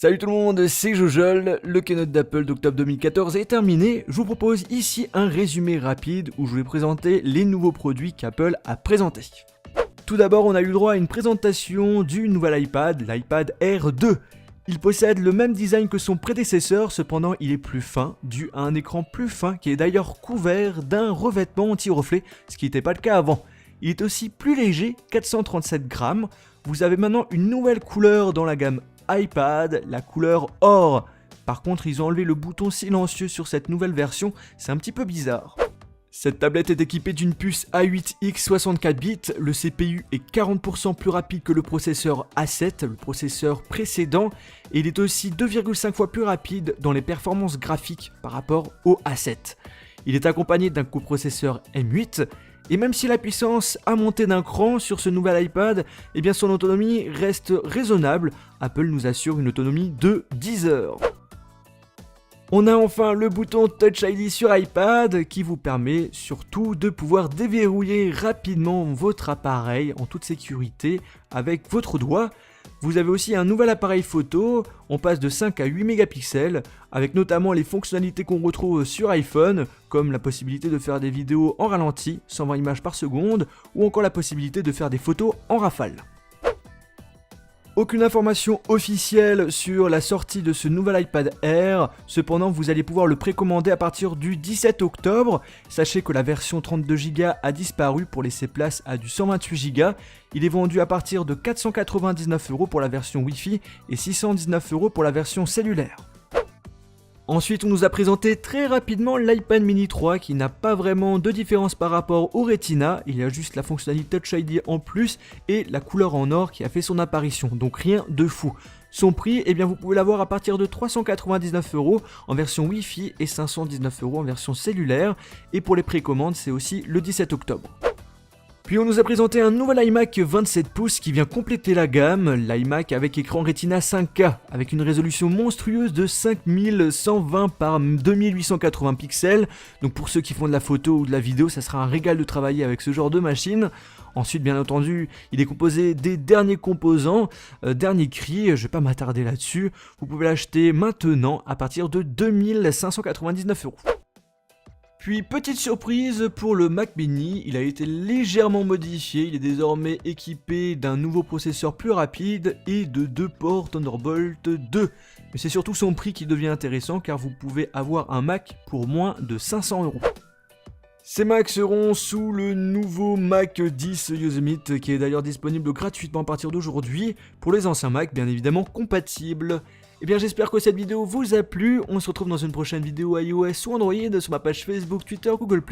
Salut tout le monde, c'est Jojol, le keynote d'Apple d'octobre 2014 est terminé. Je vous propose ici un résumé rapide où je vais présenter les nouveaux produits qu'Apple a présentés. Tout d'abord, on a eu le droit à une présentation du nouvel iPad, l'iPad Air 2. Il possède le même design que son prédécesseur, cependant il est plus fin, dû à un écran plus fin qui est d'ailleurs couvert d'un revêtement anti-reflet, ce qui n'était pas le cas avant. Il est aussi plus léger, 437 grammes. Vous avez maintenant une nouvelle couleur dans la gamme iPad, la couleur or. Par contre, ils ont enlevé le bouton silencieux sur cette nouvelle version, c'est un petit peu bizarre. Cette tablette est équipée d'une puce A8X 64 bits, le CPU est 40% plus rapide que le processeur A7, le processeur précédent, et il est aussi 2,5 fois plus rapide dans les performances graphiques par rapport au A7. Il est accompagné d'un coprocesseur M8, et même si la puissance a monté d'un cran sur ce nouvel iPad, eh bien son autonomie reste raisonnable. Apple nous assure une autonomie de 10 heures. On a enfin le bouton Touch ID sur iPad qui vous permet surtout de pouvoir déverrouiller rapidement votre appareil en toute sécurité avec votre doigt. Vous avez aussi un nouvel appareil photo, on passe de 5 à 8 mégapixels, avec notamment les fonctionnalités qu'on retrouve sur iPhone, comme la possibilité de faire des vidéos en ralenti, 120 images par seconde, ou encore la possibilité de faire des photos en rafale. Aucune information officielle sur la sortie de ce nouvel iPad Air, cependant vous allez pouvoir le précommander à partir du 17 octobre. Sachez que la version 32Go a disparu pour laisser place à du 128Go. Il est vendu à partir de 499€ pour la version Wi-Fi et 619€ pour la version cellulaire. Ensuite, on nous a présenté très rapidement l'iPad mini 3 qui n'a pas vraiment de différence par rapport au Retina, il y a juste la fonctionnalité Touch ID en plus et la couleur en or qui a fait son apparition, donc rien de fou. Son prix, eh bien vous pouvez l'avoir à partir de 399€ en version Wi-Fi et 519€ en version cellulaire, et pour les précommandes c'est aussi le 17 octobre. Puis on nous a présenté un nouvel iMac 27 pouces qui vient compléter la gamme, l'iMac avec écran Retina 5K, avec une résolution monstrueuse de 5120 par 2880 pixels, donc pour ceux qui font de la photo ou de la vidéo, ça sera un régal de travailler avec ce genre de machine. Ensuite, bien entendu, il est composé des derniers composants, dernier cri, je vais pas m'attarder là-dessus, vous pouvez l'acheter maintenant à partir de 2599€. Puis petite surprise pour le Mac Mini, il a été légèrement modifié, il est désormais équipé d'un nouveau processeur plus rapide et de 2 ports Thunderbolt 2. Mais c'est surtout son prix qui devient intéressant car vous pouvez avoir un Mac pour moins de 500€. Ces Macs seront sous le nouveau Mac 10 Yosemite qui est d'ailleurs disponible gratuitement à partir d'aujourd'hui pour les anciens Mac bien évidemment compatibles. Et bien j'espère que cette vidéo vous a plu, on se retrouve dans une prochaine vidéo iOS ou Android sur ma page Facebook, Twitter, Google+,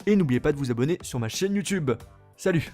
et n'oubliez pas de vous abonner sur ma chaîne YouTube. Salut!